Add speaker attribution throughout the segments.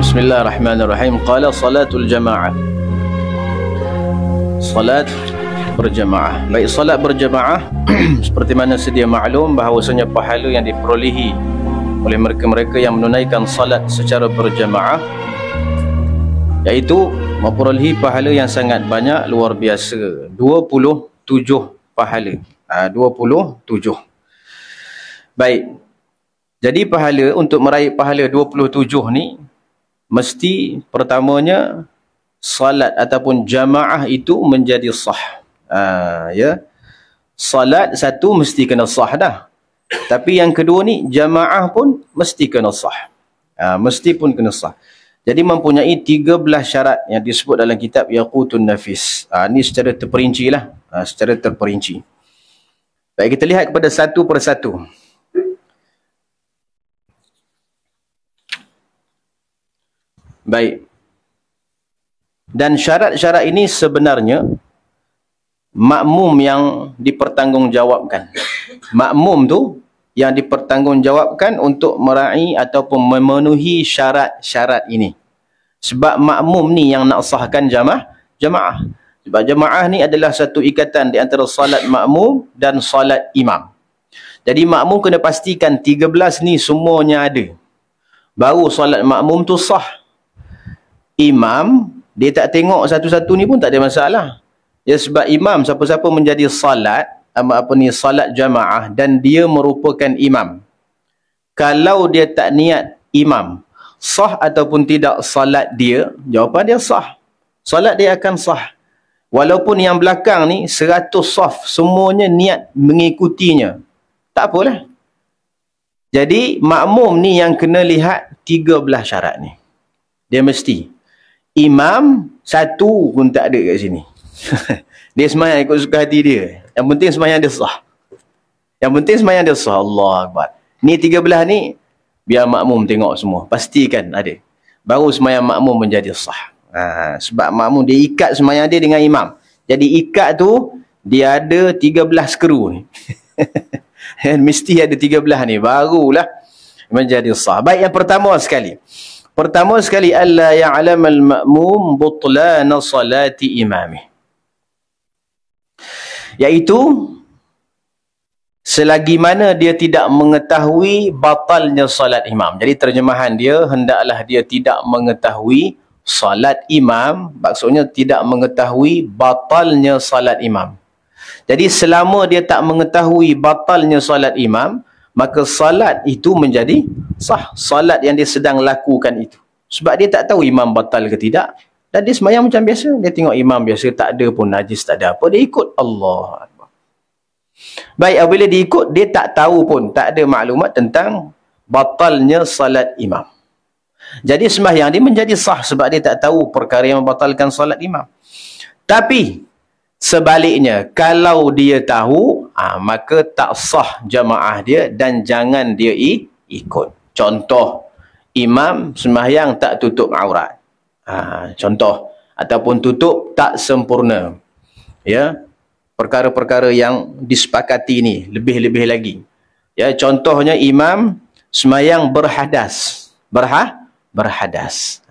Speaker 1: Bismillahirrahmanirrahim. Qala salatul jamaah. Salat berjamaah. Baik, salat berjamaah seperti mana sedia maklum bahawasanya pahala yang diperolehi oleh mereka-mereka yang menunaikan salat secara berjamaah iaitu memperolehi pahala yang sangat banyak, luar biasa, 27 pahala. 27. Baik. Jadi pahala, untuk meraih pahala 27 ni, mesti pertamanya salat ataupun jamaah itu menjadi sah. Ya. Salat satu mesti kena sah dah. Tapi yang kedua ni, jamaah pun mesti kena sah. Mesti pun kena sah. Jadi mempunyai 13 syarat yang disebut dalam kitab Yaqutun Nafis. Ini secara terperinci lah. Secara terperinci. Baik, kita lihat kepada satu persatu. Baik. Dan syarat-syarat ini sebenarnya makmum yang dipertanggungjawabkan. Makmum tu yang dipertanggungjawabkan untuk meraih ataupun memenuhi syarat-syarat ini. Sebab makmum ni yang nak sahkan jamaah. Sebab jamaah ni adalah satu ikatan di antara salat makmum dan salat imam. Jadi makmum kena pastikan 13 ni semuanya ada. Baru salat makmum tu sah. Imam, dia tak tengok satu-satu ni pun tak ada masalah. Ya, sebab imam, siapa-siapa menjadi salat, salat jamaah dan dia merupakan imam. Kalau dia tak niat imam, sah ataupun tidak salat dia? Jawapan dia sah. Salat dia akan sah. Walaupun yang belakang ni 100 saf, semuanya niat mengikutinya. Tak apalah. Jadi makmum ni yang kena lihat 13 syarat ni. Dia mesti. Imam satu pun tak ada kat sini. Dia sembahyang ikut suka hati dia. Yang penting sembahyang dia sah. Yang penting sembahyang dia sah. Allah Akbar. Ni 13 ni, biar makmum tengok semua. Pastikan ada. Baru sembahyang makmum menjadi sah. Sebab makmum dia ikat sembahyang dia dengan imam. Jadi ikat tu, dia ada 13 skru ni. Mesti ada 13 ni. Barulah menjadi sah. Baik, yang pertama sekali. Alla ya'lamal ma'mum butlana salati imamih. Iaitu, selagi mana dia tidak mengetahui batalnya salat imam. Jadi terjemahan dia, hendaklah dia tidak mengetahui salat imam. Maksudnya tidak mengetahui batalnya salat imam. Jadi selama dia tak mengetahui batalnya salat imam, maka salat itu menjadi sah. Salat yang dia sedang lakukan itu. Sebab dia tak tahu imam batal ke tidak. Dan dia sembahyang macam biasa. Dia tengok imam biasa, tak ada pun najis, tak ada apa. Dia ikut. Allah. Baik, apabila dia ikut, dia tak tahu pun, tak ada maklumat tentang batalnya salat imam. Jadi sembahyang dia menjadi sah sebab dia tak tahu perkara yang membatalkan salat imam. Tapi sebaliknya, kalau dia tahu, maka tak sah jamaah dia dan jangan dia ikut. Contoh, imam sembahyang tak tutup aurat. Contoh, ataupun tutup tak sempurna. Ya, perkara-perkara yang disepakati ni, lebih-lebih lagi. Ya, contohnya imam sembahyang berhadas. Berhadas.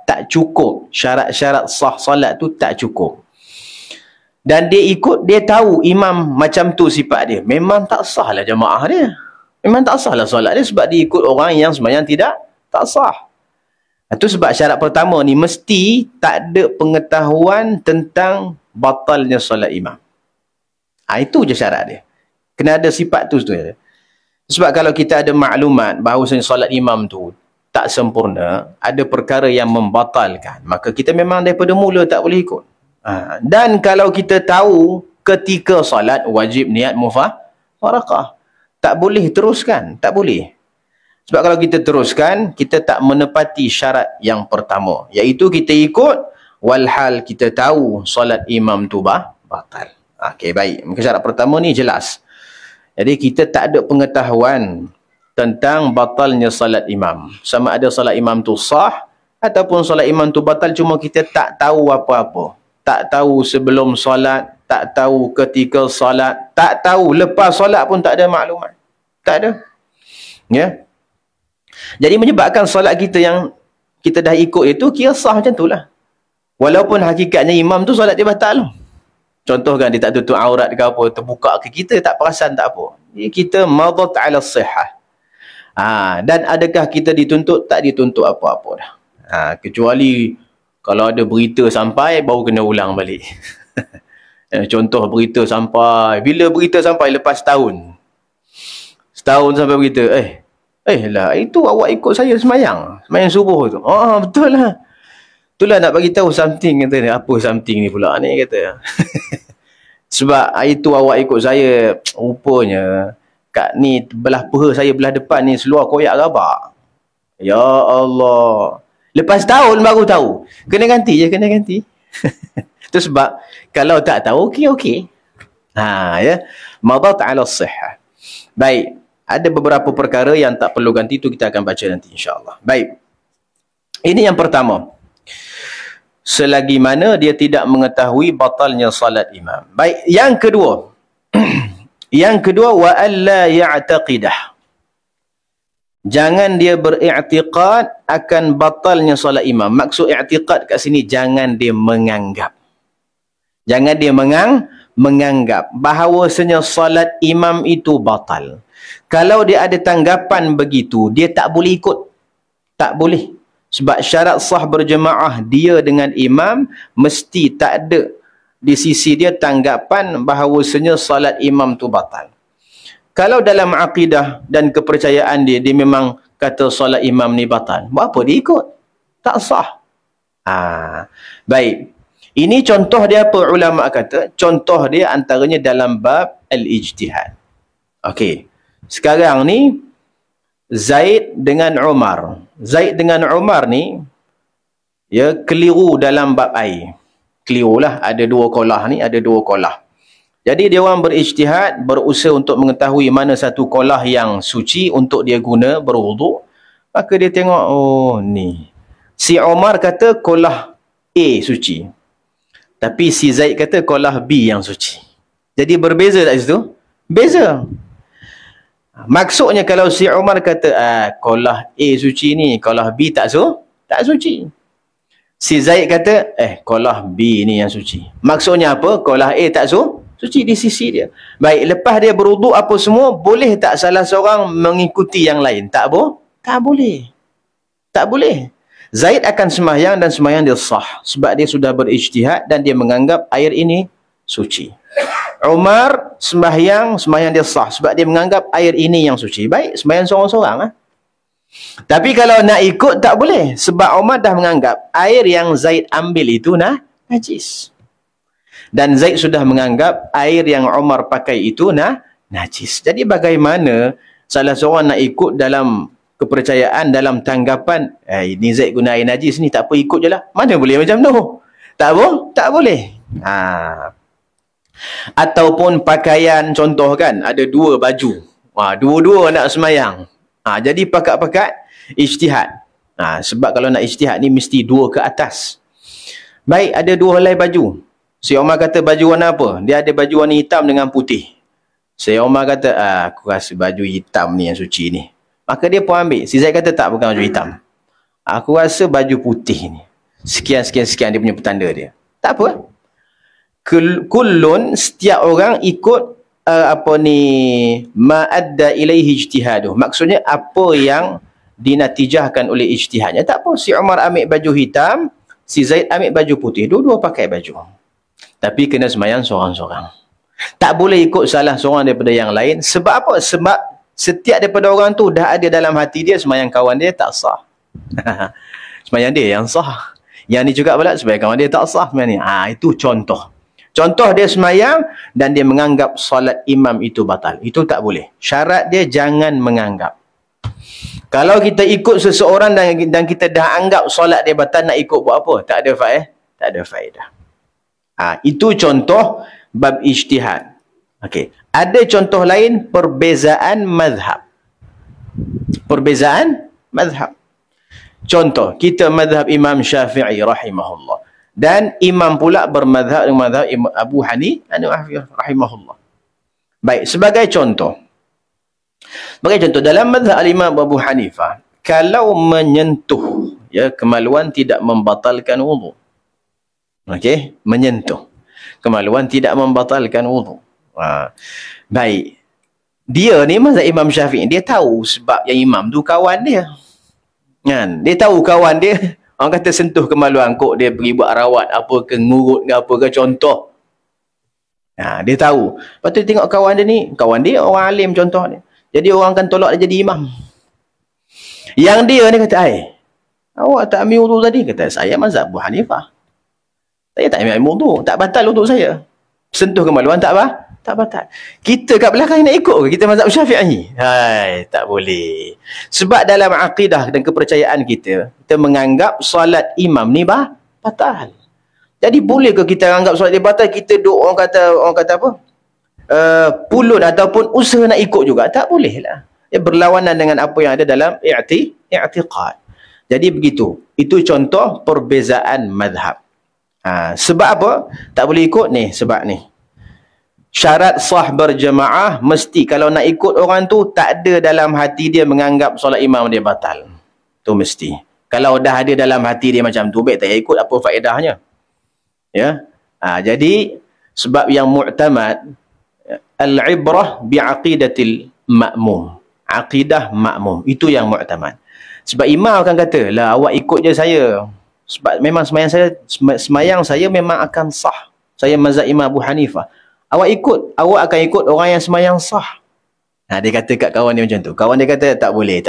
Speaker 1: Tak cukup. Syarat-syarat sah salat tu tak cukup. Dan dia ikut, dia tahu imam macam tu sifat dia. Memang tak sah lah jamaah dia. Memang tak sah lah solat dia sebab dia ikut orang yang sembahyang tak sah. Itu sebab syarat pertama ni, mesti tak ada pengetahuan tentang batalnya solat imam. Itu je syarat dia. Kena ada sifat tu. Sebab kalau kita ada maklumat bahawasanya solat imam tu tak sempurna, ada perkara yang membatalkan, maka kita memang daripada mula tak boleh ikut. Dan kalau kita tahu ketika salat wajib niat mufaraqah, tak boleh teruskan, tak boleh. Sebab kalau kita teruskan, kita tak menepati syarat yang pertama, iaitu kita ikut walhal kita tahu salat imam tu batal. Okey, baik. Maka syarat pertama ni jelas. Jadi kita tak ada pengetahuan tentang batalnya salat imam. Sama ada salat imam tu sah ataupun salat imam tu batal, cuma kita tak tahu apa-apa. Tak tahu sebelum solat, tak tahu ketika solat, tak tahu lepas solat pun tak ada maklumat. Tak ada. Ya. Jadi menyebabkan solat kita yang kita dah ikut itu, kira sah macam tu lah. Walaupun hakikatnya imam tu solat dia batal. Contoh kan, dia tak tutup aurat ke apa, terbuka ke, kita tak perasan tak apa. Kita madat ala sihah. Dan adakah kita dituntut? Tak dituntut apa-apa dah. Kecuali kalau ada berita sampai, baru kena ulang balik. Contoh berita sampai, bila berita sampai lepas setahun sampai berita, lah itu awak ikut saya semayang subuh tu. Betul lah. Itulah nak bagi tahu something, kata dia. Apa something ni pula ni, kata. Sebab itu awak ikut saya, rupanya kat ni belah peha saya belah depan ni seluar koyak rabak. Ya Allah. Lepas tahun baru tahu. Kena ganti je, kena ganti. Itu sebab kalau tak tahu, okey. Ya. Madat ala sihah. Baik. Ada beberapa perkara yang tak perlu ganti, tu kita akan baca nanti insya-Allah. Baik. Ini yang pertama. Selagi mana dia tidak mengetahui batalnya salat imam. Baik, yang kedua. Yang kedua, wa alla ya'taqidah. Jangan dia beriktikad akan batalnya salat imam. Maksud i'tiqad kat sini, jangan dia menganggap. Jangan dia menganggap bahawasanya salat imam itu batal. Kalau dia ada tanggapan begitu, dia tak boleh ikut. Tak boleh. Sebab syarat sah berjemaah dia dengan imam, mesti tak ada di sisi dia tanggapan bahawasanya salat imam tu batal. Kalau dalam akidah dan kepercayaan dia memang kata salat imam ni batal, buat apa dia ikut? Tak sah. Baik. Ini contoh dia apa ulama kata? Contoh dia antaranya dalam bab al-ijtihad. Okey. Sekarang ni Zaid dengan Umar. Zaid dengan Umar ni keliru dalam bab air. Keliru lah. Ada dua kolah ni, ada dua kolah. Jadi dia orang berijtihad, berusaha untuk mengetahui mana satu kolah yang suci untuk dia guna berwuduk. Maka dia tengok, ni. Si Umar kata kolah A suci. Tapi si Zaid kata kolah B yang suci. Jadi berbeza tak situ? Beza. Maksudnya kalau si Umar kata kolah A suci ni, kolah B tak suci. Si Zaid kata kolah B ni yang suci. Maksudnya apa? Kolah A tak suci di sisi dia. Baik, lepas dia berwuduk apa semua, boleh tak salah seorang mengikuti yang lain? Tak boleh. Tak boleh. Zaid akan sembahyang dan sembahyang dia sah sebab dia sudah berijtihad dan dia menganggap air ini suci. Umar sembahyang dia sah sebab dia menganggap air ini yang suci. Baik, sembahyang seorang-seorang. Tapi kalau nak ikut tak boleh sebab Umar dah menganggap air yang Zaid ambil itu najis. Dan Zaid sudah menganggap air yang Umar pakai itu najis. Jadi bagaimana salah seorang nak ikut dalam kepercayaan, dalam tanggapan ini Zaid guna air najis ni, tak apa ikut je lah. Mana boleh macam tu? Tak boleh. Ataupun pakaian, contoh kan, ada dua baju, dua-dua nak semayang, jadi pakat-pakat ijtihad. Sebab kalau nak ijtihad ni mesti dua ke atas. Baik, ada dua helai baju. Si Umar kata baju warna apa? Dia ada baju warna hitam dengan putih. Si Umar kata aku rasa baju hitam ni yang suci ni. Maka dia pun ambil. Si Zaid kata tak, bukan baju hitam, aku rasa baju putih ni. Sekian dia punya petanda dia. Tak apa. Kullun, setiap orang ikut ma'adda ilaihi ijtihaduh. Maksudnya apa yang dinatijahkan oleh ijtihadnya. Tak apa, si Umar ambil baju hitam, si Zaid ambil baju putih, dua-dua pakai baju. Tapi kena sembahyang seorang-seorang. Tak boleh ikut salah seorang daripada yang lain. Sebab apa? Sebab setiap daripada orang tu dah ada dalam hati dia sembahyang kawan dia tak sah. Sembahyang dia yang sah. Yang ni juga pula sembahyang kawan dia tak sah sebenarnya. Itu contoh. Contoh dia sembahyang dan dia menganggap solat imam itu batal. Itu tak boleh. Syarat dia jangan menganggap. Kalau kita ikut seseorang dan kita dah anggap solat dia batal, nak ikut buat apa? Tak ada faedah. Itu contoh bab ijtihad. Okey. Ada contoh lain, perbezaan mazhab. Perbezaan mazhab. Contoh, kita mazhab Imam Syafi'i rahimahullah. Dan imam pula bermadhab dengan madhab Abu Hanifah rahimahullah. Baik, sebagai contoh. Dalam madhab al-Imam Abu Hanifah, kalau menyentuh Ya, kemaluan tidak membatalkan wudu. Okey, menyentuh. Kemaluan tidak membatalkan wudu. Baik. Dia ni mazhab Imam Syafi'i, dia tahu sebab yang imam tu kawan dia. Kan? Dia tahu kawan dia, orang kata sentuh kemaluan kok dia pergi buat rawat apa ke, ngurut ke apa ke, contoh. Dia tahu. Lepas tu tengok kawan dia ni, kawan dia orang alim contoh dia. Jadi orang akan tolak dia jadi imam. Yang dia ni kata, awak tak ambil wudu tadi? Kata, saya mazhab Abu Hanifah. Saya tak ambil wudu, tak batal wudu saya. Sentuh kemaluan tak apa? Tak batal. Kita kat belakang nak ikut ke? Kita mazhab Syafi'i? Tak boleh. Sebab dalam akidah dan kepercayaan kita menganggap solat imam ni batal. Jadi boleh ke kita anggap solat dia batal, kita duk orang kata apa? Pulun ataupun usaha nak ikut juga? Tak boleh lah. Dia berlawanan dengan apa yang ada dalam i'tiqad. Jadi begitu. Itu contoh perbezaan mazhab. Sebab apa? Tak boleh ikut ni, sebab ni. Syarat sah berjemaah mesti kalau nak ikut orang tu tak ada dalam hati dia menganggap solat imam dia batal. Tu mesti. Kalau dah ada dalam hati dia macam tu, baik tak ikut, apa faedahnya? Ya. Jadi sebab yang mu'tamad al-ibrah bi'aqidatil ma'mum. Aqidah ma'mum. Itu yang mu'tamad. Sebab imam akan kata, lah awak ikut je saya. Sebab memang semayang saya memang akan sah. Saya mazhab Imam Abu Hanifah. Awak akan ikut orang yang semayang sah. Dia kata kat kawan dia macam tu. Kawan dia kata, tak boleh.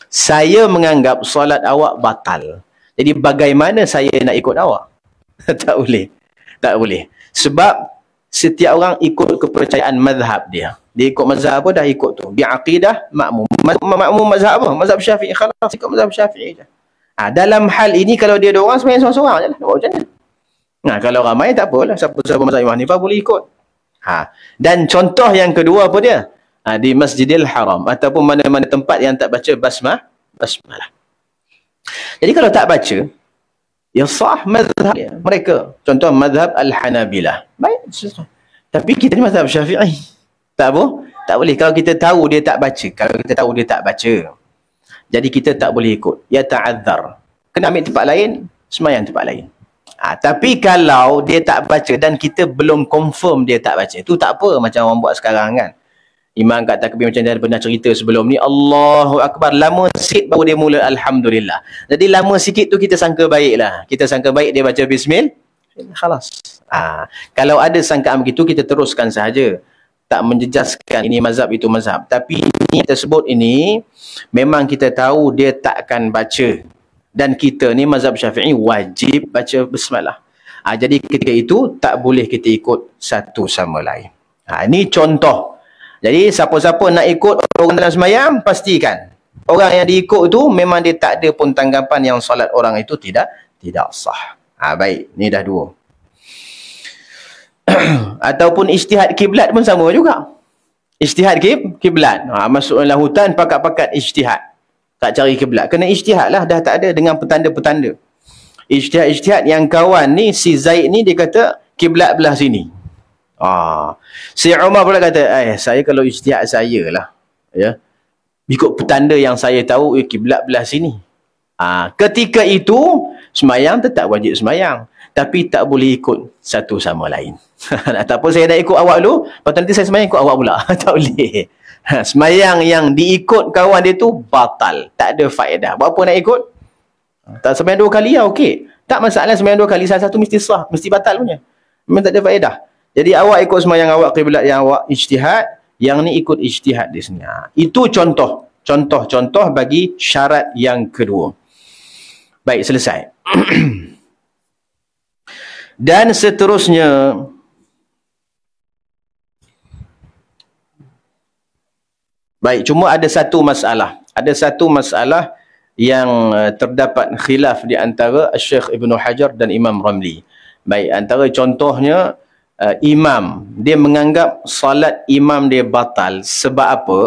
Speaker 1: Saya menganggap solat awak batal. Jadi bagaimana saya nak ikut awak? Tak boleh. Sebab setiap orang ikut kepercayaan mazhab dia. Dia ikut mazhab apa, dah ikut tu. Bi'aqidah ma'mum. Ma'mum mazhab apa? Mazhab Syafi'i. Khalas, ikut mazhab Syafi'i je. Dalam hal ini kalau dia ada orang semayang seorang-seorang je lah. Nak buat macam mana? Kalau ramai tak apalah. Siapa-siapa mazhab Imam Hanifah boleh ikut. Dan contoh yang kedua apa dia? Di Masjidil Haram. Ataupun mana-mana tempat yang tak baca basmalah. Jadi kalau tak baca, ya sah mazhab mereka. Contoh mazhab Al-Hanabilah. Baik. Tapi kita ni mazhab Syafi'i. Tak apa? Tak boleh. Kalau kita tahu dia tak baca. Jadi kita tak boleh ikut. Ya ta'adzar. Kena ambil tempat lain, semayang tempat lain. Tapi kalau dia tak baca dan kita belum confirm dia tak baca, itu tak apa macam orang buat sekarang kan. Imam kat takbir macam dia pernah cerita sebelum ni, Allahu Akbar, lama sikit baru dia mula Alhamdulillah. Jadi lama sikit tu kita sangka baik lah. Kita sangka baik dia baca Bismillah, khalas. Kalau ada sangkaan begitu, kita teruskan sahaja. Tak menjejaskan ini mazhab, itu mazhab. Tapi ini tersebut ini, memang kita tahu dia takkan baca. Dan kita ni mazhab Syafi'i wajib baca basmalah. Jadi ketika itu tak boleh kita ikut satu sama lain. Ini contoh. Jadi siapa-siapa nak ikut orang dalam semayang, pastikan orang yang diikut tu memang dia tak ada pun tanggapan yang solat orang itu tidak sah. Baik, ni dah dua. Ataupun ijtihad kiblat pun sama juga. Ijtihad kiblat. Masuk dalam hutan, pakat-pakat ijtihad. Tak cari kiblat. Kena ijtihad lah, dah tak ada dengan petanda-petanda. Ijtihad yang kawan ni, si Zaid ni, dia kata kiblat belah sini. Si Umar pula kata, saya kalau ijtihad saya lah, ya, ikut petanda yang saya tahu, kiblat belah sini. Ketika itu, semayang tetap wajib semayang. Tapi tak boleh ikut satu sama lain. Ataupun saya dah ikut awak dulu, lepas nanti saya semayang ikut awak pula. Tak boleh. Semayang yang diikut kawan dia tu batal. Tak ada faedah. Berapa nak ikut? Tak semayang 2 kali ya, okey. Tak masalah semayang 2 kali. Salah satu mesti sah. Mesti batal punya. Memang tak ada faedah. Jadi awak ikut semayang awak kiblat yang awak ijtihad. Yang ni ikut ijtihad di sini. Itu contoh. Contoh bagi syarat yang kedua. Baik, selesai. Dan seterusnya, baik, cuma ada satu masalah. Ada satu masalah yang terdapat khilaf di antara Syekh Ibn Hajar dan Imam Ramli. Baik, antara contohnya, imam, dia menganggap salat imam dia batal. Sebab apa?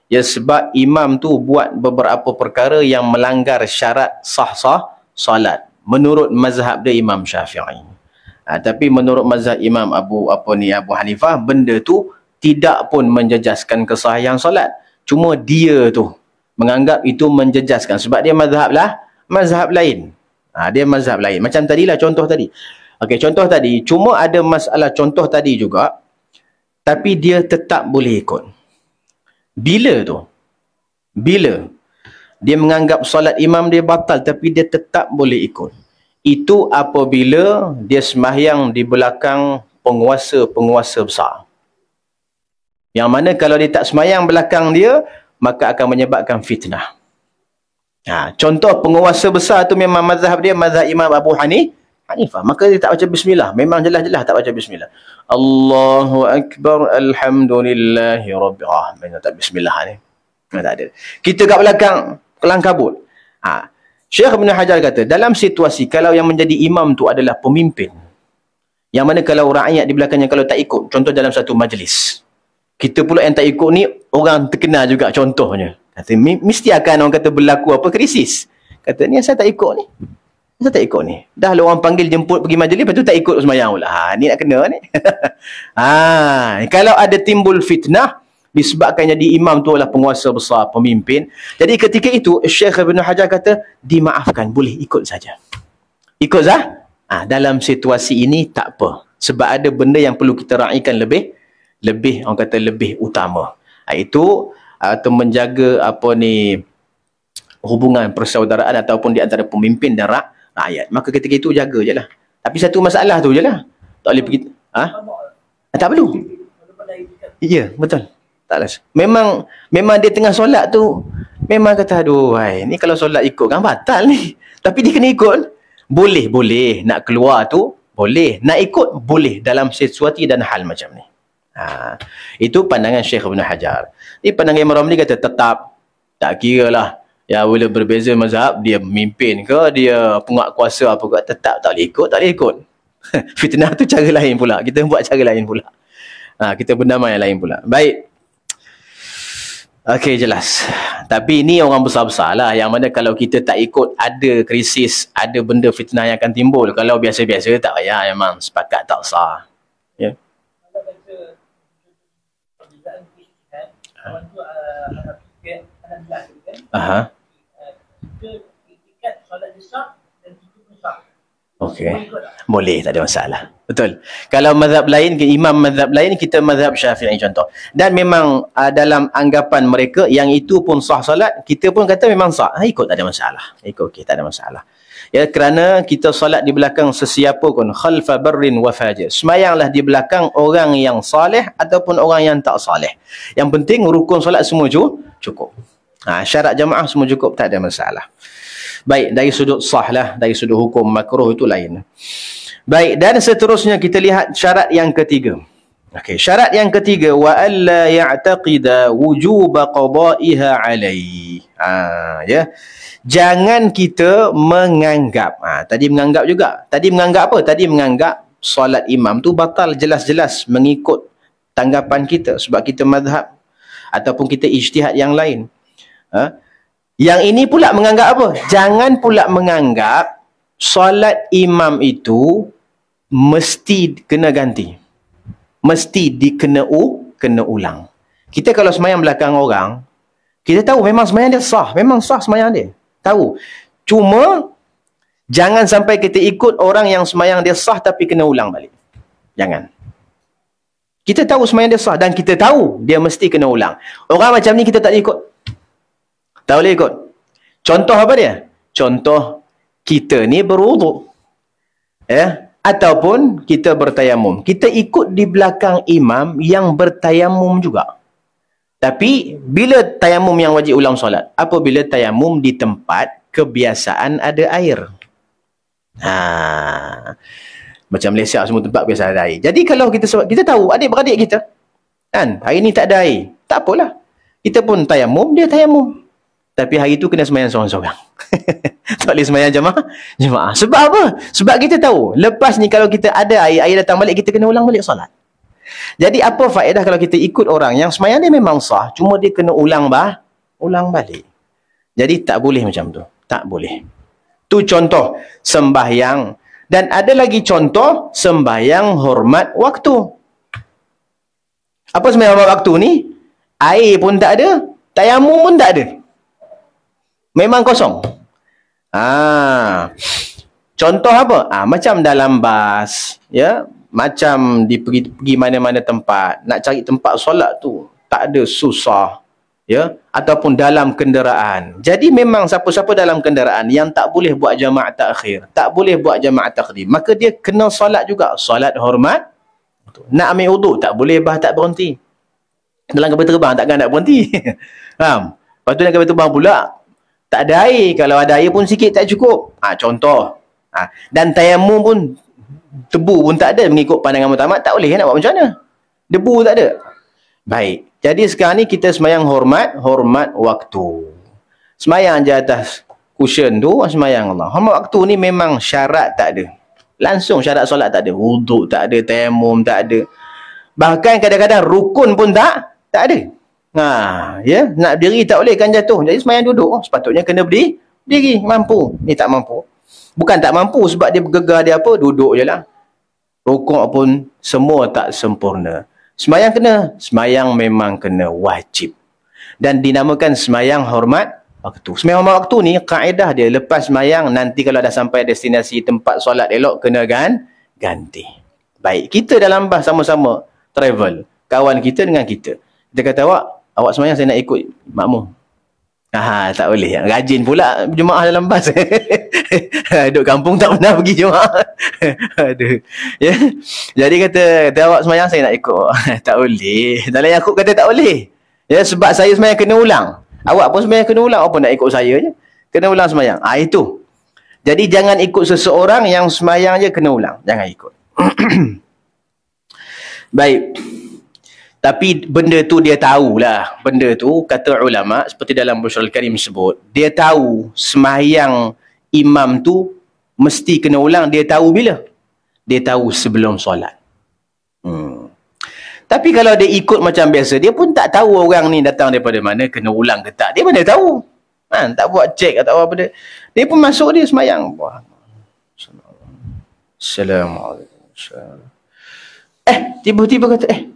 Speaker 1: Ya, sebab imam tu buat beberapa perkara yang melanggar syarat sah-sah salat. Menurut mazhab dia Imam Syafi'i. Tapi menurut mazhab Imam Abu Hanifah, benda tu tidak pun menjejaskan kesahihan solat. Cuma dia tu menganggap itu menjejaskan. Sebab dia mazhab lah mazhab lain. Dia mazhab lain. Macam tadilah contoh tadi. Okey, contoh tadi, cuma ada masalah contoh tadi juga, tapi dia tetap boleh ikut. Bila tu? Bila dia menganggap solat imam dia batal, tapi dia tetap boleh ikut. Itu apabila dia sembahyang di belakang penguasa-penguasa besar. Yang mana kalau dia tak sembahyang belakang dia, maka akan menyebabkan fitnah. Contoh penguasa besar tu memang mazhab dia mazhab Imam Abu Hanifah, maka dia tak baca bismillah. Memang jelas-jelas tak baca bismillah. Allahu Akbar, alhamdulillahi rabbil alamin. Tak bismillah ni. Tak ada. Kita kat belakang kelang kabut. Syekh Ibn Hajar kata, dalam situasi kalau yang menjadi imam tu adalah pemimpin, yang mana kalau rakyat di belakangnya kalau tak ikut, contoh dalam satu majlis, kita pula yang tak ikut ni orang terkenal juga contohnya. Kata, mesti akan orang kata berlaku apa krisis. Kata, ni saya tak ikut ni. Saya tak ikut ni. Dah lah orang panggil jemput pergi majlis, lepas tu tak ikut sembahyang pula. Ni nak kena ni. Kalau ada timbul fitnah, disebabkan jadi imam tu adalah penguasa besar, pemimpin. Jadi ketika itu, Syekh Ibn Hajar kata, dimaafkan, boleh ikut saja. Ikut sah? Dalam situasi ini tak apa. Sebab ada benda yang perlu kita raikan lebih, orang kata lebih utama. Itu atau menjaga hubungan persaudaraan ataupun di antara pemimpin dan rakyat. Maka ketika itu jaga je lah. Tapi satu masalah tu je lah. Tak boleh pergi. Tak perlu. Ya, betul. Taklah. Memang dia tengah solat tu, memang kata, aduh, ni kalau solat ikut kan batal ni. Tapi dia kena ikut. Boleh. Nak keluar tu, boleh. Nak ikut, boleh. Dalam sesuatu dan hal macam ni. Itu pandangan Syekh Ibn Hajar. Ini pandangan Imam Ramli kata tetap, tak kira lah. Ya, bila berbeza mazhab, dia memimpin ke, dia penguat kuasa apa ke, tetap tak boleh ikut. Fitnah tu cara lain pula. Kita buat cara lain pula. Kita bernama yang lain pula. Baik. Okey, jelas. Tapi ini orang besar-besar lah. Yang mana kalau kita tak ikut, ada krisis, ada benda fitnah yang akan timbul. Kalau biasa-biasa, tak payah. Memang sepakat tak sah. Ya. Okey. Boleh, tak ada masalah. Betul. Kalau mazhab lain, imam mazhab lain, kita mazhab Syafi'i contoh. Dan memang dalam anggapan mereka, yang itu pun sah solat, kita pun kata memang sah. Ikut, tak ada masalah. Ikut, okey, tak ada masalah. Ya, kerana kita solat di belakang sesiapa pun, khalfa barrin wa fajir. Semayanglah di belakang orang yang saleh ataupun orang yang tak saleh. Yang penting rukun solat semua cukup. Syarat jamaah semua cukup, tak ada masalah. Baik, dari sudut sah lah, dari sudut hukum makruh itu lain. Baik, dan seterusnya kita lihat syarat yang ketiga. Okey, syarat yang ketiga, wa alla ya'taqida wujuba qada'iha alaihi. Ya. Jangan kita menganggap. Tadi menganggap juga. Tadi menganggap apa? Tadi menganggap solat imam tu batal, jelas-jelas mengikut tanggapan kita sebab kita mazhab ataupun kita ijtihad yang lain. Yang ini pula menganggap apa? Jangan pula menganggap solat imam itu mesti kena ganti. Mesti kena ulang. Kita kalau sembahyang belakang orang, kita tahu memang sembahyang dia sah. Memang sah sembahyang dia. Tahu. Cuma, jangan sampai kita ikut orang yang sembahyang dia sah tapi kena ulang balik. Jangan. Kita tahu sembahyang dia sah dan kita tahu dia mesti kena ulang. Orang macam ni kita tak boleh ikut. Tak boleh ikut. Contoh apa dia? Contoh kita ni berwuduk. Ataupun kita bertayamum. Kita ikut di belakang imam yang bertayamum juga. Tapi bila tayamum yang wajib ulang solat? Apabila tayamum di tempat kebiasaan ada air. Macam Malaysia semua tempat biasa ada air. Jadi kalau kita tahu adik-beradik kita, kan, hari ni tak ada air. Tak apalah. Kita pun tayamum, dia tayamum. Tapi hari itu kena sembahyang seorang-seorang. Tak boleh sembahyang jemaah. Sebab apa? Sebab kita tahu, lepas ni kalau kita ada air datang balik, kita kena ulang balik solat. Jadi apa faedah kalau kita ikut orang yang sembahyang dia memang sah, cuma dia kena ulang balik. Jadi tak boleh macam tu. Tak boleh. Tu contoh sembahyang. Dan ada lagi contoh sembahyang hormat waktu. Apa sembahyang hormat waktu ni? Air pun tak ada, tayamum pun tak ada. Memang kosong. Contoh apa? Macam dalam bas, ya, macam pergi mana-mana tempat, nak cari tempat solat tu tak ada, susah, ya, ataupun dalam kenderaan. Jadi memang siapa-siapa dalam kenderaan yang tak boleh buat jamaah takhir, tak boleh buat jamaah taqdim, maka dia kena solat juga, solat hormat. Nak ambil wuduk tak boleh, tak berhenti. Dalam kapal terbang takkan nak berhenti. Faham? Lepas tu dalam kapal terbang pula tak ada air, kalau ada air pun sikit tak cukup. Contoh. Dan tayamum pun, tebu pun tak ada, mengikut pandangan mutamat tak boleh, nak buat macam mana? Debu tak ada. Baik. Jadi sekarang ni kita semayang hormat waktu. Semayang je atas cushion tu, semayang Allah. Hormat waktu ni memang syarat tak ada. Langsung syarat solat tak ada. Wuduk tak ada, tayamum tak ada. Bahkan kadang-kadang rukun pun tak ada. Ya, nak berdiri tak boleh, kan jatuh. Jadi semayang duduk. Sepatutnya kena berdiri, mampu. Ni tak mampu. Bukan tak mampu sebab dia bergegar, dia apa, duduk je lah. Rukuk pun semua tak sempurna. Semayang kena, semayang memang kena wajib. Dan dinamakan semayang hormat waktu. Semayang hormat waktu ni, kaedah dia, lepas semayang, nanti kalau dah sampai destinasi tempat solat elok, kena ganti. Baik, kita dalam bas sama-sama travel, kawan kita dengan kita. Kita kata, awak semayang, saya nak ikut makmum. Tak boleh. Rajin pula jemaah dalam bas. Duduk kampung tak pernah pergi jemaah. Aduh. Ya. Jadi kata awak semayang, saya nak ikut. Tak boleh. Dalam Yakub kata tak boleh. Ya, sebab saya semayang kena ulang. Awak pun semayang kena ulang. Apa nak ikut saya je? Kena ulang semayang. Itu. Jadi jangan ikut seseorang yang semayang je kena ulang. Jangan ikut. Baik. Tapi benda tu dia tahulah. Benda tu, kata ulama, seperti dalam Bushrul Karim sebut, dia tahu semayang imam tu mesti kena ulang. Dia tahu bila? Dia tahu sebelum solat. Tapi kalau dia ikut macam biasa, dia pun tak tahu orang ni datang daripada mana, kena ulang ke tak. Dia mana tahu? Tak buat cek atau apa benda. Dia pun masuk, dia semayang. Assalamualaikum. Tiba-tiba kata,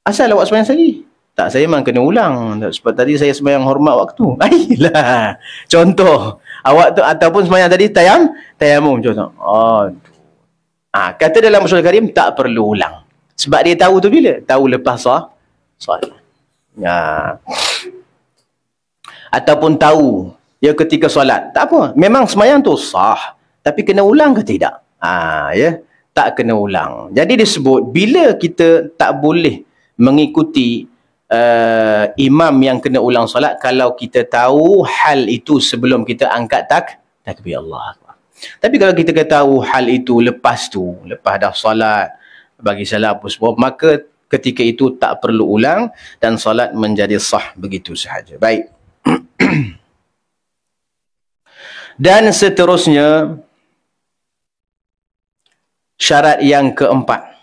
Speaker 1: asal awak semayang lagi? Tak, saya memang kena ulang. Sebab tadi saya semayang hormat waktu. Ayolah. Contoh. Awak tu, ataupun semayang tadi tayamum. Contoh. Kata dalam Rasul Karim, tak perlu ulang. Sebab dia tahu tu bila? Tahu lepas solat. Ataupun tahu, ya, ketika solat. Tak apa. Memang semayang tu sah. Tapi kena ulang ke tidak? Ya. Tak kena ulang. Jadi disebut, bila kita tak boleh mengikuti imam yang kena ulang solat kalau kita tahu hal itu sebelum kita angkat takbir Allah. Tapi kalau kita tahu hal itu lepas dah solat, bagi salat apa sebab, maka ketika itu tak perlu ulang dan solat menjadi sah begitu sahaja. Baik. Dan seterusnya, syarat yang keempat.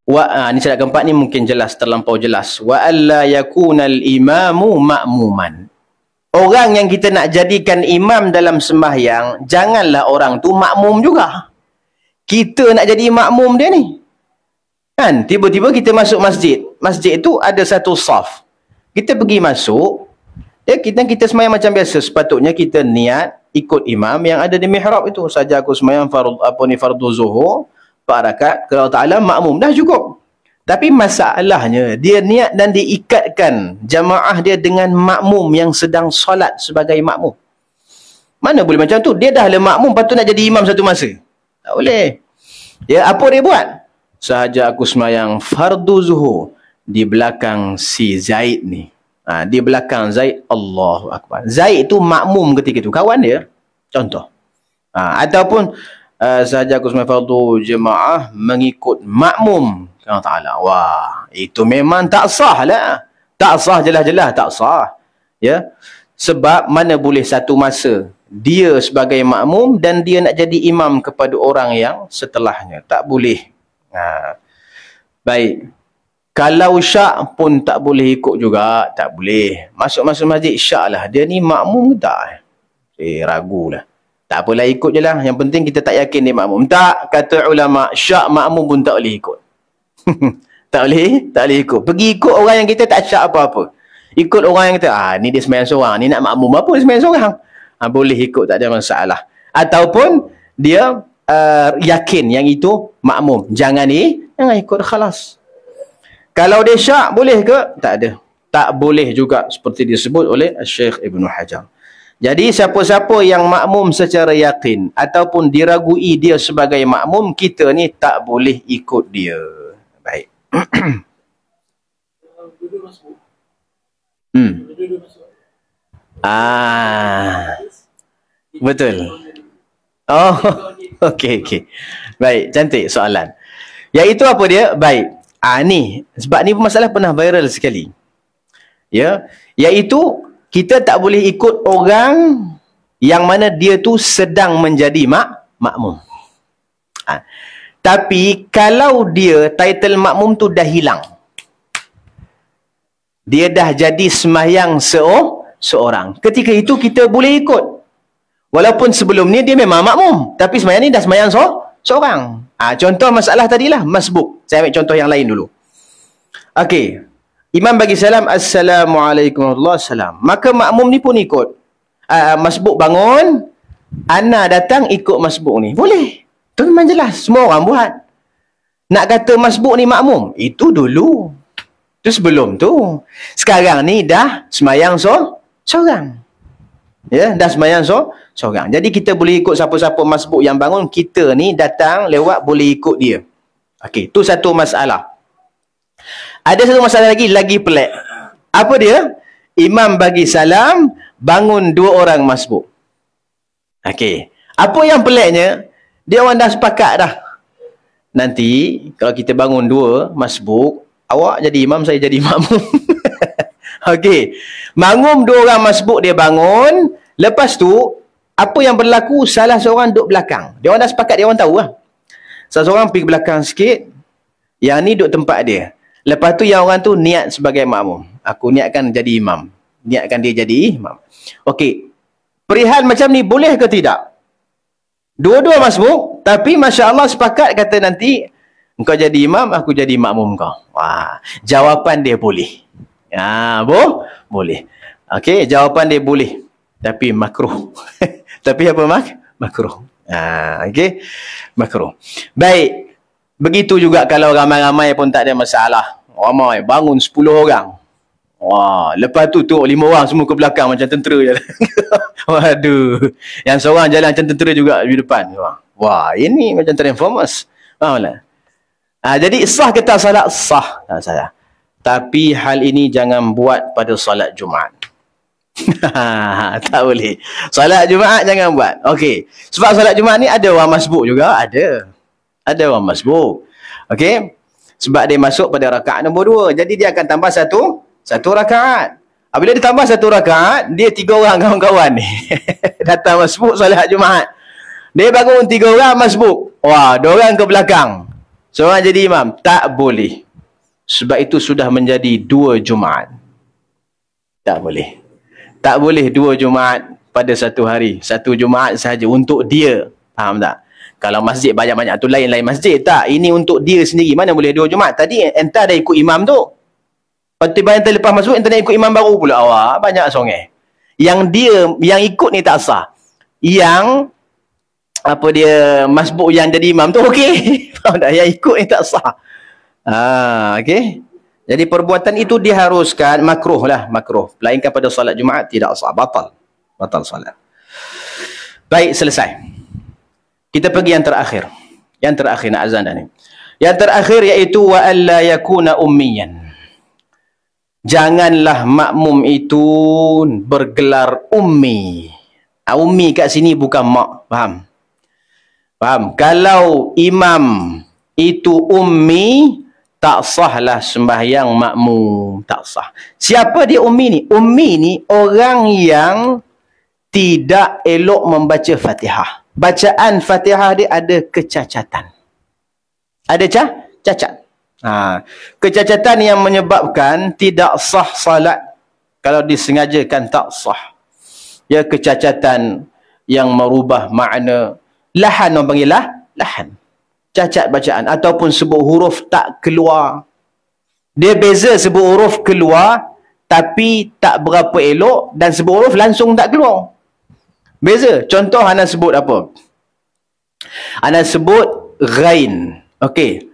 Speaker 1: Ini syarat keempat ni mungkin jelas, terlampau jelas. Wa alla yakunal imamu ma'muman. Orang yang kita nak jadikan imam dalam sembahyang, janganlah orang tu makmum juga. Kita nak jadi makmum dia ni. Kan? Tiba-tiba kita masuk masjid. Masjid tu ada satu saf. Kita pergi masuk, ya, kita sembahyang macam biasa. Sepatutnya kita niat ikut imam yang ada di mihrab itu. Saja aku sembahyang fardu zuhur, 4 rakaat, kalau Ta'ala makmum, dah cukup. Tapi masalahnya, dia niat dan diikatkan jamaah dia dengan makmum yang sedang solat sebagai makmum. Mana boleh macam tu? Dia dah lah makmum, patut nak jadi imam satu masa. Tak boleh. Ya, apa dia buat? Sahaja aku sembahyang fardu zuhur di belakang si Zaid ni. Di belakang Zaid, Allahu Akbar. Zaid tu makmum ketika itu, kawan dia. Contoh. Ataupun sahaja aku sembahyang fardu jemaah mengikut makmum Allah Ta'ala. Wah, itu memang tak sah lah. Tak sah, jelas-jelas tak sah. Ya. Sebab mana boleh satu masa dia sebagai makmum dan dia nak jadi imam kepada orang yang setelahnya. Tak boleh. Baik. Kalau syak pun tak boleh ikut juga. Tak boleh. Masuk-masuk masjid syak lah. Dia ni makmum ke tak? Ragulah. Tak apalah, ikut je lah. Yang penting kita tak yakin dia makmum. Tak, kata ulama, syak makmum pun tak boleh ikut. Tak boleh ikut. Pergi ikut orang yang kita tak syak apa-apa. Ikut orang yang kita, ni dia sembahyang seorang, ni nak makmum apa dia sembahyang seorang? boleh ikut, tak ada masalah. Ataupun dia yakin yang itu makmum, jangan ikut, khalas. Kalau dia syak boleh ke? Tak ada, tak boleh juga, seperti disebut oleh Syekh Ibnu Hajar. Jadi siapa-siapa yang makmum secara yakin ataupun diragui dia sebagai makmum, kita ni tak boleh ikut dia. Baik. Betul. Oh, okey. Baik, cantik soalan. Iaitu apa dia? Baik. Ni sebab ni masalah pernah viral sekali. Ya, iaitu kita tak boleh ikut orang yang mana dia tu sedang menjadi makmum. Tapi kalau dia title makmum tu dah hilang, dia dah jadi sembahyang seorang, ketika itu kita boleh ikut. Walaupun sebelum ni dia memang makmum, tapi sembahyang ni dah sembahyang seorang. Contoh masalah tadilah masbuk. Saya ambil contoh yang lain dulu. Okey. Imam bagi salam, Assalamualaikum warahmatullahi wabarakatuh. Maka makmum ni pun ikut. Masbuk bangun, ana datang ikut masbuk ni. Boleh. Itu memang jelas. Semua orang buat. Nak kata masbuk ni makmum, itu dulu. Itu sebelum tu. Sekarang ni dah sembahyang seorang. Ya, dah sembahyang seorang. Jadi kita boleh ikut siapa-siapa masbuk yang bangun, kita ni datang lewat boleh ikut dia. Okey, tu satu masalah. Ada satu masalah lagi pelik. Apa dia? Imam bagi salam, bangun 2 orang masbuk. Okey. Apa yang peliknya? Dia orang dah sepakat dah. Nanti kalau kita bangun 2 masbuk, awak jadi imam, saya jadi makmum. Okey. Bangun 2 orang masbuk, dia bangun. Lepas tu, apa yang berlaku? Salah seorang duduk belakang. Dia orang dah sepakat, dia orang tahu lah. Salah seorang pergi belakang sikit. Yang ni duduk tempat dia. Lepas tu yang orang tu niat sebagai makmum. Aku niatkan jadi imam. Niatkan dia jadi imam. Okey. Perihal macam ni boleh ke tidak? Dua-dua masbuk. Tapi Masya Allah sepakat kata nanti engkau jadi imam, aku jadi makmum kau. Wah, jawapan dia boleh. Boleh. Okey, jawapan dia boleh. Tapi makruh. Tapi apa makruh. Okey. Makruh. Baik. Begitu juga kalau ramai-ramai pun tak ada masalah. Ramai, bangun 10 orang. Wah, lepas tu 5 orang semua ke belakang macam tentera je. Waduh. Yang seorang jalan macam tentera juga di depan. Wah, ini macam Transformers. Jadi sah ke tak salat? Sah. Tak salah. Tapi hal ini jangan buat pada solat Jumaat. Tak boleh. Solat Jumaat jangan buat. Okey. Sebab solat Jumaat ni ada orang masbuk juga. Ada orang masbuk. Okey. Sebab dia masuk pada rakaat nombor 2. Jadi dia akan tambah satu rakaat. Apabila dia tambah 1 rakaat, dia 3 orang kawan-kawan ni. Datang masbuk solat Jumaat. Dia bangun 3 orang masbuk. Wah, 2 orang ke belakang. Seorang jadi imam. Tak boleh. Sebab itu sudah menjadi 2 Jumaat. Tak boleh. Tak boleh 2 Jumaat pada satu hari. 1 Jumaat sahaja untuk dia. Faham tak? Kalau masjid banyak-banyak tu lain masjid. Tak. Ini untuk dia sendiri. Mana boleh 2 Jumaat? Tadi entah dah ikut imam tu. Tiba-tiba entah lepas masuk, entah nak ikut imam baru pula. Awak banyak songeh. Yang ikut ni tak sah. Yang masbuk yang jadi imam tu okey. Faham tak? Yang ikut ni tak sah. Okey. Jadi perbuatan itu diharuskan, makruh lah, makruh. Melainkan pada solat Jumaat tidak sah, batal solat. Baik, selesai. Kita pergi yang terakhir. Yang terakhir nak azan dah ni. Yang terakhir iaitu wa alla yakuna ummiyan. Janganlah makmum itu bergelar ummi. Ummi kat sini bukan mak, faham? Kalau imam itu ummi, tak sahlah sembahyang makmum, tak sah. Siapa dia ummi ni? Ummi ni orang yang tidak elok membaca Fatihah. Bacaan Fatihah dia ada kecacatan. Ada cacat. Kecacatan yang menyebabkan tidak sah salat. Kalau disengajakan tak sah. Ya, kecacatan yang merubah makna. Lahan orang panggil lahan. Cacat bacaan ataupun sebut huruf tak keluar. Dia beza sebut huruf keluar tapi tak berapa elok dan sebut huruf langsung tak keluar. Beza. Contoh ana sebut apa? Ana sebut ghain. Okey.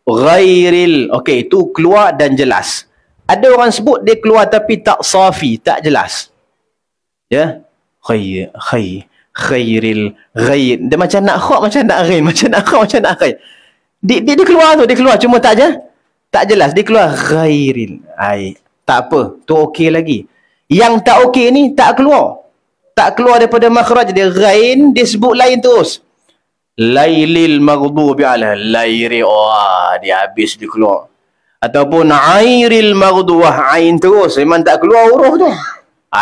Speaker 1: Ghairil. Okey, itu keluar dan jelas. Ada orang sebut dia keluar tapi tak safi, tak jelas. Ya. Khairil. Ghair. Dia macam nak kha, macam nak ghain, macam nak kha, macam nak ghain. Dia keluar tu, dia keluar cuma tak jelas. Dia keluar ghairil. Tak apa, tu okey lagi. Yang tak okey ni tak keluar. Tak keluar daripada makhraj dia ghain, dia sebut lain terus. Lailil maghdubi ala lairi, dia habis dia keluar. Ataupun airil maghduwah, ain terus memang tak keluar huruf tu.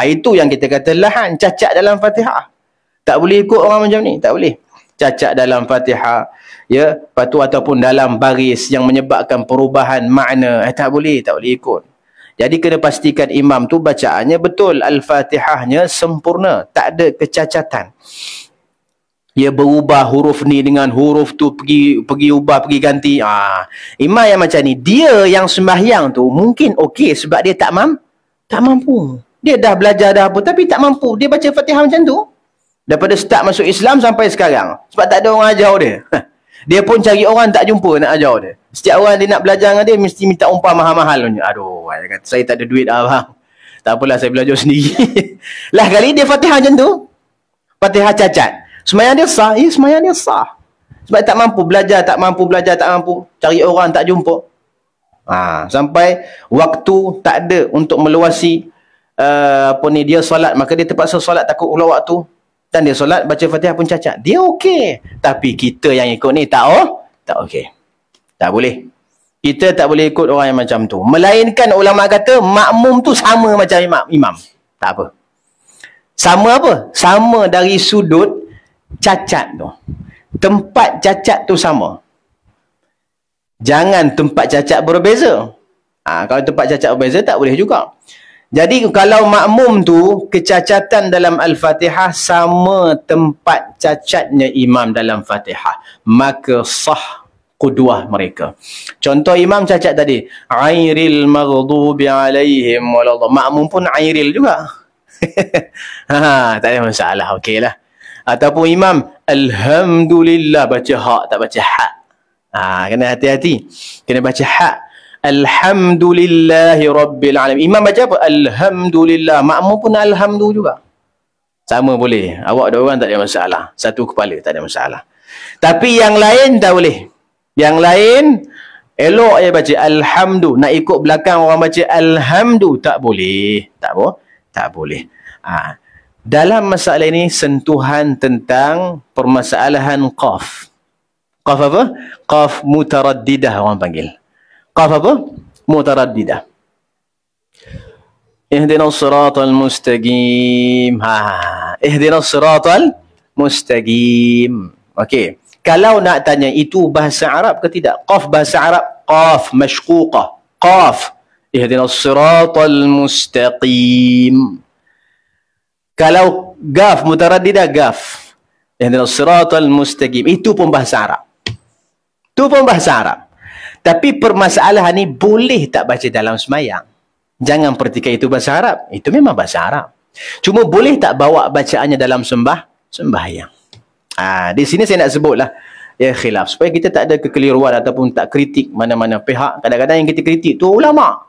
Speaker 1: Itu yang kita kata lahan, cacat dalam Fatihah. Tak boleh ikut orang macam ni, tak boleh. Cacat dalam Fatihah, ya, patu ataupun dalam baris yang menyebabkan perubahan makna, tak boleh ikut. Jadi kena pastikan imam tu bacaannya betul, Al-Fatihahnya sempurna, tak ada kecacatan. Dia berubah huruf ni dengan huruf tu, pergi ubah, pergi ganti. Imam yang macam ni, dia yang sembahyang tu mungkin okey sebab dia tak mampu. Dia dah belajar dah apa tapi tak mampu. Dia baca Fatihah macam tu daripada start masuk Islam sampai sekarang. Sebab tak ada orang ajar dia. Dia pun cari orang tak jumpa nak ajar dia. Setiap orang dia nak belajar dengan dia mesti minta umpah mahal-mahal. Aduh, dia kata, saya tak ada duit dah bang. Tak apalah, saya belajar sendiri. Lah kali dia Fatihah macam tu. Fatihah cacat. Semayang dia sah. Semayang dia sah. Sebab tak mampu belajar, tak mampu. Cari orang tak jumpa. Sampai waktu tak ada untuk meluasi dia solat. Maka dia terpaksa solat takut ulang waktu. Dan dia solat baca Fatihah pun cacat. Dia okey. Tapi kita yang ikut ni tak okey. Tak boleh. Kita tak boleh ikut orang yang macam tu. Melainkan ulama kata makmum tu sama macam imam. Tak apa. Sama apa? Sama dari sudut cacat tu. Tempat cacat tu sama. Jangan tempat cacat berbeza. Kalau tempat cacat berbeza tak boleh juga. Jadi kalau makmum tu kecacatan dalam Al-Fatihah sama tempat cacatnya imam dalam Fatihah, maka sah qudwah mereka. Contoh imam cacat tadi, airil maghdubi alaihim waladhdallin. Makmum pun airil juga. Tak ada masalah, okeylah. Ataupun imam alhamdulillah baca hak tak baca hak. Kena hati-hati. Kena baca hak. Alhamdulillahi Rabbil Alamin. Imam baca apa? Alhamdulillah. Makmum pun alhamdulillah juga. Sama boleh. Awak dua orang tak ada masalah. Satu kepala tak ada masalah. Tapi yang lain tak boleh. Yang lain elok je baca alhamdulillah. Nak ikut belakang orang baca alhamdulillah tak boleh. Tak boleh. Dalam masalah ini sentuhan tentang permasalahan qaf. Qaf apa? Qaf mutaraddidah orang panggil. Qaf apa? Mutaraddidah. Ihdinas siratal mustaqim. Ihdinas siratal mustaqim. Okey. Kalau nak tanya itu bahasa Arab ke tidak? Qaf bahasa Arab. Qaf mashquqah. Qaf. Ihdinas siratal mustaqim. Kalau gaf mutaraddidah gaf. Ihdinas siratal mustaqim. Itu pun bahasa Arab. Itu pun bahasa Arab. Tapi permasalahan ni boleh tak baca dalam semayang? Jangan pertikaikan itu bahasa Arab. Itu memang bahasa Arab. Cuma boleh tak bawa bacaannya dalam sembahyang? Di sini saya nak sebutlah ya khilaf. Supaya kita tak ada kekeliruan ataupun tak kritik mana-mana pihak. Kadang-kadang yang kita kritik tu ulama.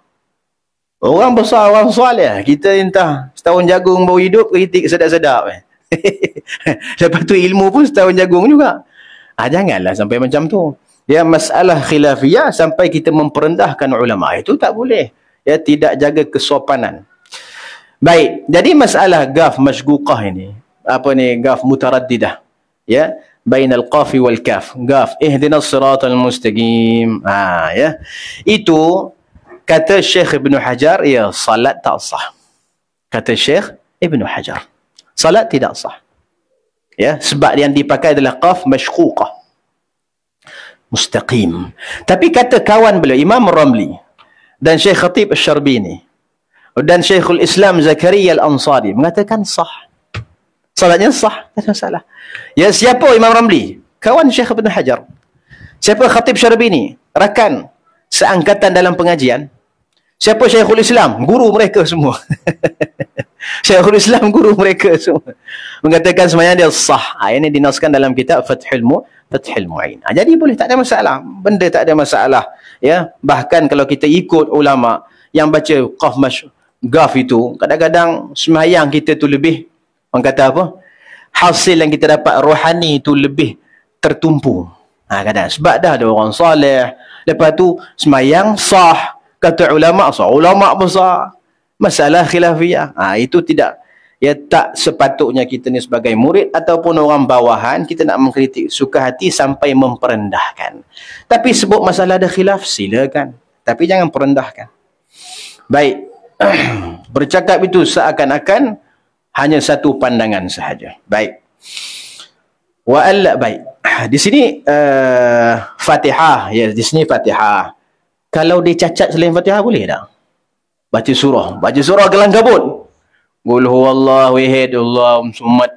Speaker 1: Orang besar, orang soleh. Kita entah setahun jagung baru hidup, kritik sedap-sedap. Lepas tu ilmu pun setahun jagung juga. Janganlah sampai macam tu. Ya, masalah khilafiyah sampai kita memperendahkan ulama, itu tak boleh. Ya, tidak jaga kesopanan. Baik, jadi masalah gaf mashguqah ini, gaf mutaraddidah. Ya, bainal qafi wal kaf. Gaf ihdinas siratal mustaqim. Ya. Itu kata Syekh Ibn Hajar, ya, salat tak sah. Kata Syekh Ibn Hajar, salat tidak sah. Ya, sebab yang dipakai adalah qaf mashquqah. Mustaqim. Tapi kata kawan beliau Imam Ramli dan Syekh Khatib Asy-Syarbini dan Syekhul Islam Zakaria Al-Ansari mengatakan sah. Salatnya sah, tak ada masalah. Ya, siapa Imam Ramli? Kawan Syekh Ibn Hajar. Siapa Khatib Syarbini? Rakan seangkatan dalam pengajian. Siapa Syekhul Islam? Guru mereka semua. Syekhul Islam guru mereka semua mengatakan sembahyang dia sah. Ini dinaskan dalam kitab Fathul Mu'in. Jadi boleh, tak ada masalah. Benda tak ada masalah. Ya, bahkan kalau kita ikut ulama yang baca qaf gaf itu, kadang-kadang sembahyang kita tu lebih, orang kata apa? Hasil yang kita dapat rohani itu lebih tertumpu. Kadang sebab dah ada orang soleh. Lepas tu sembahyang sah. Kata ulama sah. Ulama besar. Masalah khilafiyah. Itu tidak, ya, tak sepatutnya kita ni sebagai murid ataupun orang bawahan kita nak mengkritik suka hati sampai memperendahkan. Tapi sebut masalah ada khilaf, silakan. Tapi jangan perendahkan. Baik. Bercakap itu seakan-akan hanya satu pandangan sahaja. Baik. Baik. Di sini Fatihah, ya, di sini Fatihah. Kalau dia cacat selain Fatihah boleh tak? Baca surah kelang kabut. Qul huwallahu ahad, Allahum samad,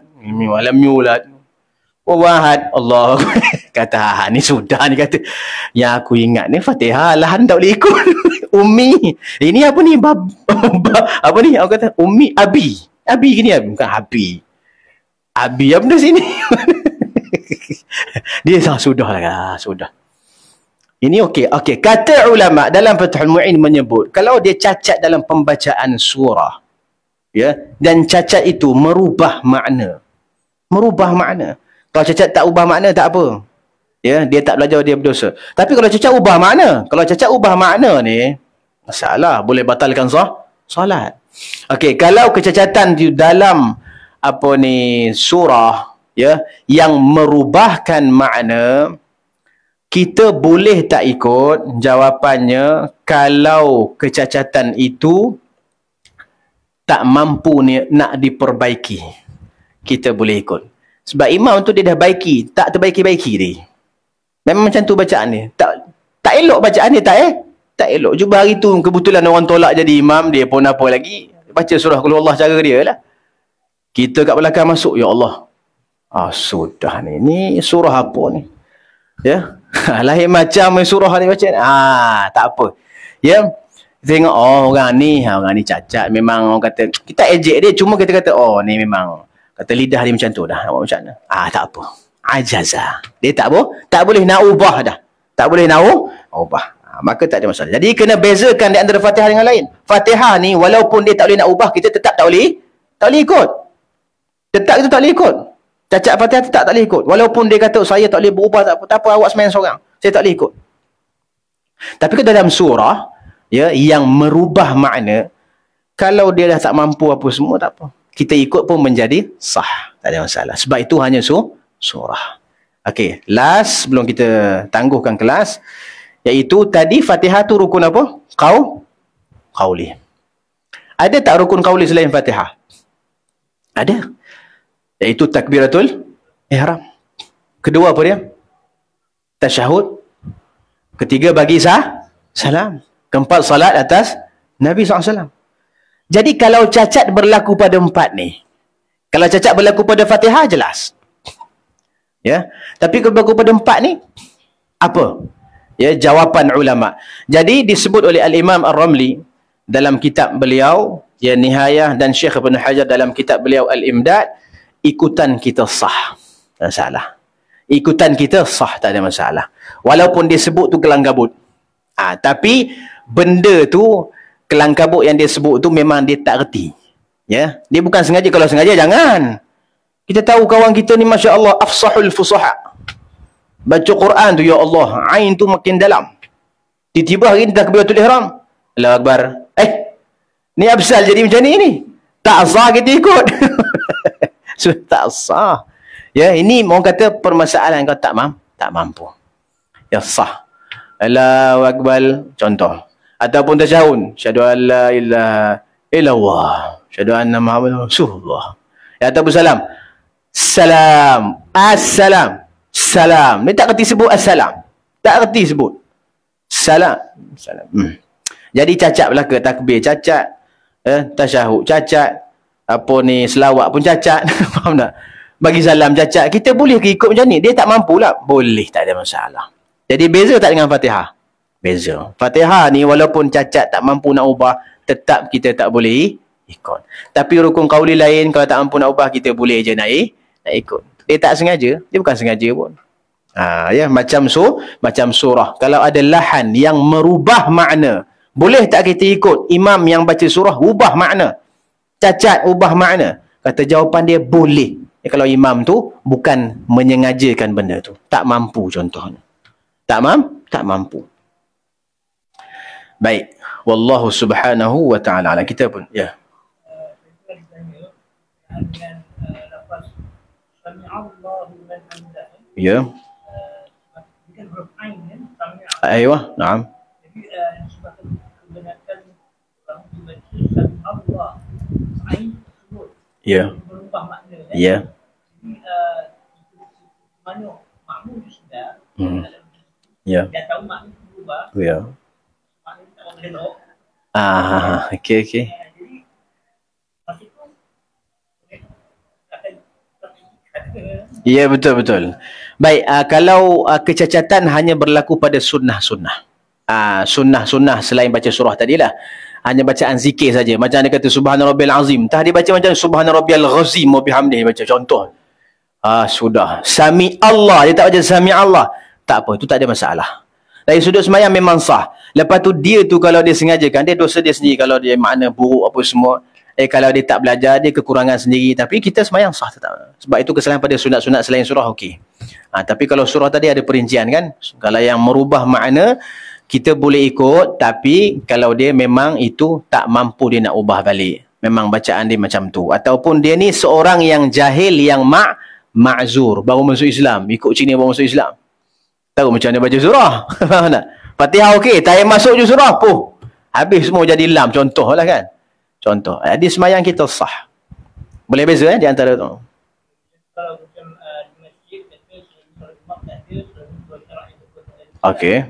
Speaker 1: lam yulad wa wahad, Allah. Kata ni sudah ni, kata yang aku ingat ni Fatihah lah, tak boleh ikut. Ummi. Ini apa ni? Apa ni? Aku kata ummi abi. Abi gini, bukan abi. Abi apa dah sini? Dia sudahlah, sudah. Ini okey. Kata ulama dalam Fathul Mu'in menyebut kalau dia cacat dalam pembacaan surah, ya, dan cacat itu merubah makna. Kalau cacat tak ubah makna tak apa. Ya, dia tak belajar, dia berdosa. Tapi kalau cacat ubah makna, ni masalah, boleh batalkan solat. Okey, kalau kecacatan di dalam surah, ya, yang merubahkan makna, kita boleh tak ikut? Jawapannya, kalau kecacatan itu tak mampu nak diperbaiki, kita boleh ikut. Sebab imam tu dia dah baiki, tak terbaiki-baiki dia. Memang macam tu bacaan ni. Tak elok bacaan ni, tak elok. Cuba hari tu kebetulan orang tolak jadi imam, dia pun apa lagi? Baca surah Qul Huwallah cara dia lah. Kita kat belakang masuk, ya Allah. Sudah ni. Ni surah apa ni? Ya. Lahir macam surah ni baca. Tak apa. Ya. Tengok, orang ni cacat. Memang orang kata, kita ejek dia, cuma kita kata, ni memang, kata lidah dia macam tu dah. Nak buat macam mana? Tak apa. Ajazah. Dia tak boleh nak ubah dah. Tak boleh nak ubah. Maka tak ada masalah. Jadi kena bezakan di antara Fatihah dengan lain. Fatihah ni walaupun dia tak boleh nak ubah, kita tetap tak boleh ikut. Tetap kita tak boleh ikut. Cacat Fatihah tetap tak boleh ikut. Walaupun dia kata saya tak boleh berubah, tak apa awak sembahyang seorang. Saya tak boleh ikut. Tapi ke dalam surah, ya, yang merubah makna, kalau dia dah tak mampu apa semua, tak apa. Kita ikut pun menjadi sah. Tak ada masalah. Sebab itu hanya surah. Okey, last sebelum kita tangguhkan kelas, iaitu tadi Fatihah tu rukun apa? Qauli. Ada tak rukun qauli selain Fatihah? Ada. Iaitu takbiratul ihram. Kedua apa dia? Tasyahud. Ketiga bagi salam. Keempat salat atas Nabi SAW. Jadi kalau cacat berlaku pada empat ni, kalau cacat berlaku pada Fatihah jelas. Ya. Tapi kalau berlaku pada empat ni, apa? Ya, jawapan ulama. Jadi disebut oleh Al-Imam Ar-Ramli dalam kitab beliau, ya, Nihayah, dan Syekh Ibn Hajar dalam kitab beliau Al-Imdad, ikutan kita sah. Tak ada masalah. Ikutan kita sah, tak ada masalah. Walaupun dia sebut tu kelang kabut. Tapi benda tu, kelang kabut yang dia sebut tu memang dia tak reti. Ya, dia bukan sengaja. Kalau sengaja jangan. Kita tahu kawan kita ni Masya Allah afsahul fusaha. Baca Quran tu, ya Allah, ain tu makin dalam. Tiba-tiba hari ni takbiratul ihram. Allahu Akbar. Ni absal jadi macam ni. Tak sah kita ikut. Tak sah. Ya, ini orang kata permasalahan kau tak mampu. Ya, sah. Allahu Akbar, contoh. Ataupun tasyahud. Syahadu an la ilaha illallah. Syahadu anna Muhammadur Rasulullah. Ya, ataupun salam. Assalam. Salam. Dia tak kerti sebut assalam. Tak kerti sebut. Salam. Jadi cacat belaka. Takbir cacat. Tasyahud cacat. Apa ni, selawat pun cacat. Faham tak? Bagi salam cacat. Kita boleh ikut macam ni. Dia tak mampu lah. Boleh, tak ada masalah. Jadi beza tak dengan Fatihah? Beza. Fatihah ni walaupun cacat tak mampu nak ubah, tetap kita tak boleh ikut. Tapi rukun qauli lain, kalau tak mampu nak ubah, kita boleh je nak ikut. Dia tak sengaja, dia bukan sengaja pun. Ya, macam surah. Kalau ada lahan yang merubah makna, boleh tak kita ikut imam yang baca surah ubah makna? Cacat ubah makna? Kata jawapan dia boleh. Kalau imam tu bukan menyengajakan benda tu. Tak mampu contohnya. Tak mampu. Baik. Wallahu subhanahu wa ta'ala. Kita pun, ya. Ya. Aywa, naam. Ya. Ya. Ya. Ya. Okey. Ya, betul. Baik, kalau kecacatan hanya berlaku pada sunnah-sunnah. Sunnah-sunnah selain baca surah tadilah. Hanya bacaan zikir saja. Macam dia kata Subhana Rabbiyal Azim. Tah dia baca macam Subhana Rabbiyal Ghazim wa bihamdihi, baca contoh. Sudah. Sami Allah, dia tak baca Sami Allah. Tak apa, itu tak ada masalah. Dari sudut semayang memang sah. Lepas tu dia tu kalau dia sengajakan, dia dosa dia sendiri. Kalau dia makna buruk apa semua. Kalau dia tak belajar, dia kekurangan sendiri. Tapi kita semayang sah tetap. Sebab itu kesalahan pada sunat-sunat selain surah, okey. Tapi kalau surah tadi ada perincian kan. Kalau yang merubah makna, kita boleh ikut. Tapi kalau dia memang itu tak mampu dia nak ubah balik. Memang bacaan dia macam tu. Ataupun dia ni seorang yang jahil, yang ma'zur. Baru masuk Islam. Ikut Cina baru masuk Islam. Tahu macam mana baca surah. Faham tak? Fatihah okey, tak payah masuk je surah. Habis semua jadi lam. Contoh lah kan. Contoh. Di semayang kita sah. Boleh beza di antara tu. Okey.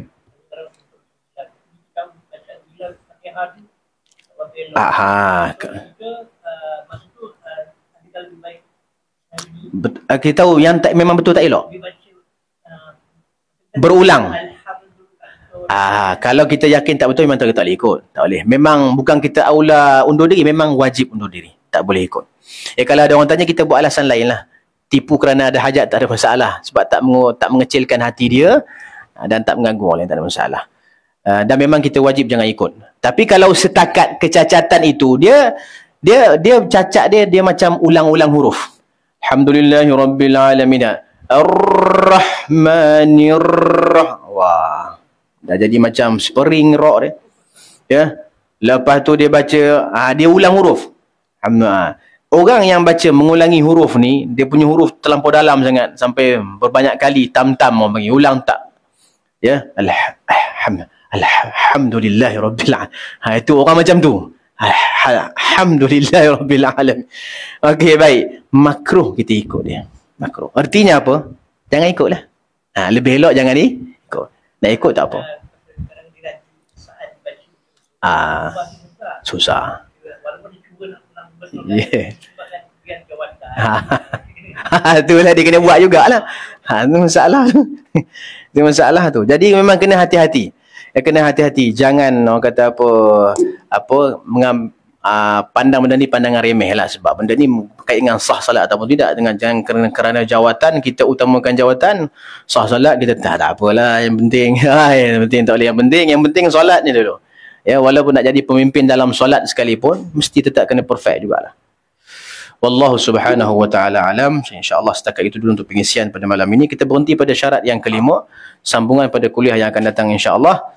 Speaker 1: Kita tahu yang memang betul tak elok. Berulang. Kalau kita yakin tak betul, memang tak boleh ikut. Tak boleh. Memang bukan kita aula undur diri, memang wajib undur diri. Tak boleh ikut. Kalau ada orang tanya, kita buat alasan lain lah. Tipu kerana ada hajat, tak ada masalah. Sebab tak mengecilkan hati dia dan tak mengganggu orang lain, tak ada masalah. Dan memang kita wajib jangan ikut. Tapi kalau setakat kecacatan itu, dia cacat dia macam ulang-ulang huruf. Alhamdulillahirrabbilalamin. Ar-Rahmanir-Rahim. Wah. Dah jadi macam spring rock dia. Ya. Lepas tu dia baca, dia ulang huruf. Orang yang baca mengulangi huruf ni, dia punya huruf terlampau dalam sangat. Sampai berbanyak kali tam-tam orang panggil. Ulang tak. Ya. Alhamdulillahirrabbilalamin. Itu orang macam tu. Alhamdulillahirrabbilalamin. Okey, baik. Makruh kita ikut dia. Makruh. Artinya apa? Jangan ikutlah. Lebih elok jangan ikut. Nak ikut tak apa. Susah. Yeah. Itulah dia kena buat jugalah. Itu masalah tu. Itu masalah tu. Jadi memang kena hati-hati. Kena hati-hati. Jangan orang kata pandang benda ni pandangan remeh lah. Sebab benda ni berkait dengan sah salat ataupun tidak. Jangan kerana jawatan, kita utamakan jawatan. Sah salat, kita tak apalah. Yang penting, yang penting tak boleh. Yang penting solat ni dulu. Ya, walaupun nak jadi pemimpin dalam solat sekalipun, mesti tetap kena perfect jugalah. Wallahu subhanahu wa ta'ala alam. InsyaAllah setakat itu dulu untuk pengisian pada malam ini. Kita berhenti pada syarat yang kelima. Sambungan pada kuliah yang akan datang insyaAllah.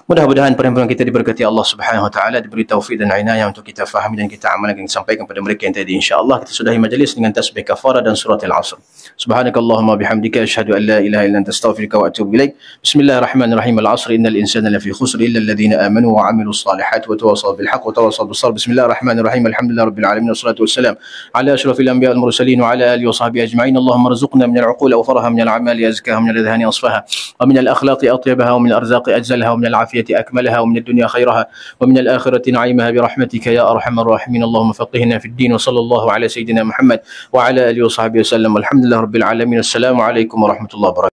Speaker 1: Mudah-mudahan perhimpunan kita diberkati Allah Subhanahu wa taala, diberi taufik dan inayah untuk kita fahami dan kita amalkan yang disampaikan kepada mereka yang tadi. Insya-Allah kita sudahi majlis dengan tasbih kafarah dan surah Al-Asr. Subhanakallahumma bihamdika asyhadu an la ilaha illa anta astaghfiruka wa atubu ilaik. Bismillahirrahmanirrahim. Al-'asr innal insana lafi khusr illa alladhina amanu wa 'amilus salihati wa tawassaw bil haqq wa tawassaw bis sabr. Bismillahirrahmanirrahim. Alhamdulillahirabbil alamin wassalatu wassalam ala asyrafil anbiya'i wal mursalin wa ala alihi wa sahbihi ajma'in. Allahumma arzuqna minal 'uquli wa faraha minal a'mali azkaha minal adhani asfaha wa minal akhlaqi atyabaha wa minal arzaqi ajzalaha wa minal 'afiyati أكملها ومن الدنيا خيرها ومن الآخرة نعيمها برحمتك يا أرحم الراحمين. اللهم فقهنا في الدين وصلى الله على سيدنا محمد وعلى آله وصحبه وسلم والحمد لله رب العالمين. السلام عليكم ورحمة الله وبركاته.